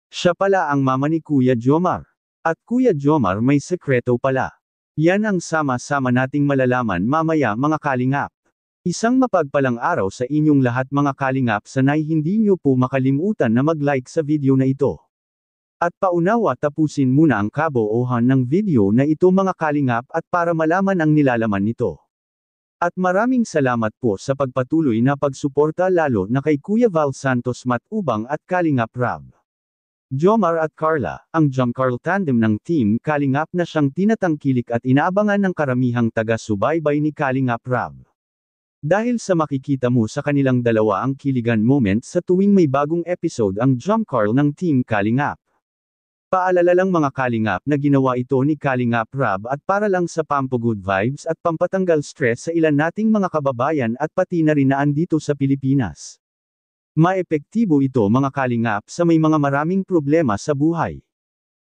Siya pala ang mama ni Kuya Jomar. At Kuya Jomar may sekreto pala. Yan ang sama-sama nating malalaman mamaya mga kalingap. Isang mapagpalang araw sa inyong lahat mga kalingap, sanay hindi nyo po makalimutan na mag-like sa video na ito. At paunawa tapusin muna ang kabuuan ng video na ito mga kalingap at para malaman ang nilalaman nito. At maraming salamat po sa pagpatuloy na pagsuporta lalo na kay Kuya Val Santos Matubang at Kalingap Rab. Jomar at Carla, ang Jomcarl tandem ng Team Kalingap na siyang tinatangkilik at inaabangan ng karamihang taga-subaybay ni Kalingap Rab. Dahil sa makikita mo sa kanilang dalawa ang kiligan moment sa tuwing may bagong episode ang Jomcarl ng Team Kalingap. Paalala lang mga kalingap na ginawa ito ni Kalingap Rab at para lang sa pampagood vibes at pampatanggal stress sa ilan nating mga kababayan at pati na rin na andito sa Pilipinas. Maepektibo ito mga kalingap sa may mga maraming problema sa buhay.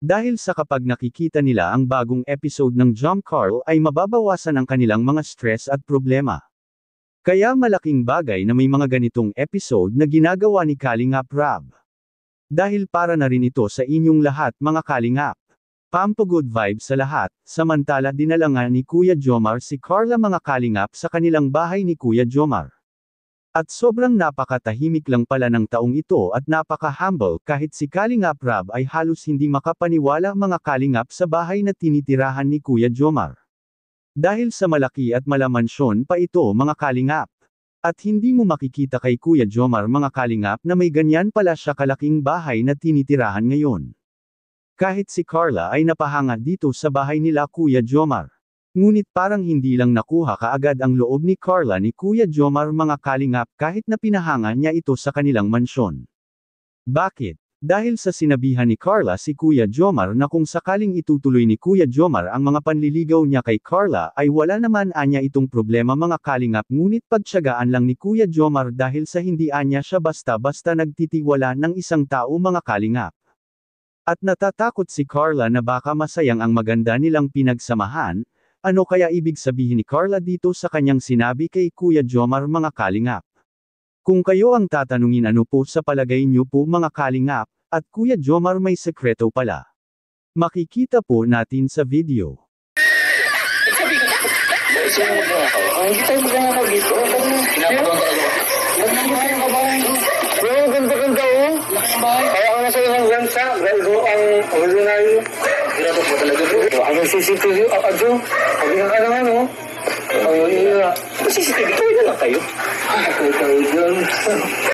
Dahil sa kapag nakikita nila ang bagong episode ng Jomcarl ay mababawasan ang kanilang mga stress at problema. Kaya malaking bagay na may mga ganitong episode na ginagawa ni Kalingap Rab. Dahil para na rin ito sa inyong lahat mga kalingap. Pampagood vibes sa lahat, samantala dinala nga ni Kuya Jomar si Carla mga kalingap sa kanilang bahay ni Kuya Jomar. At sobrang napakatahimik lang pala ng taong ito at napaka-humble kahit si Kalingap Rab ay halos hindi makapaniwala mga kalingap sa bahay na tinitirahan ni Kuya Jomar. Dahil sa malaki at malamansyon pa ito mga kalingap. At hindi mo makikita kay Kuya Jomar mga kalingap na may ganyan pala siya kalaking bahay na tinitirahan ngayon. Kahit si Carla ay napahanga dito sa bahay nila Kuya Jomar. Ngunit parang hindi lang nakuha kaagad ang loob ni Carla ni Kuya Jomar mga kalingap kahit na pinahanga niya ito sa kanilang mansyon. Bakit? Dahil sa sinabihan ni Carla si Kuya Jomar na kung sakaling itutuloy ni Kuya Jomar ang mga panliligaw niya kay Carla ay wala naman anya itong problema mga kalingap, ngunit pagtiyagaan lang ni Kuya Jomar dahil sa hindi anya siya basta-basta nagtitiwala ng isang tao mga kalingap. At natatakot si Carla na baka masayang ang maganda nilang pinagsamahan. Ano kaya ibig sabihin ni Carla dito sa kanyang sinabi kay Kuya Jomar mga kalingap? Kung kayo ang tatanungin ano po sa palagay niyo po mga kalingap, at Kuya Jomar may sekreto pala. Makikita po natin sa video. Hindi tayo magkakakaw dito. Ang ganda-ganda oh. Kaya ako nasa isang gansa. Gando ang ordinary. Grabe po talaga bro. Ang CCTV. Adyo. Pagbihan ka naman oh. CCTV. Kaya na lang kayo.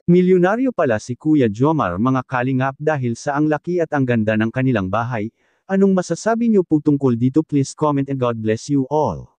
Milyonaryo pala si Kuya Jomar mga kalingap dahil sa ang laki at ang ganda ng kanilang bahay. Anong masasabi niyo po tungkol dito? Please comment and God bless you all.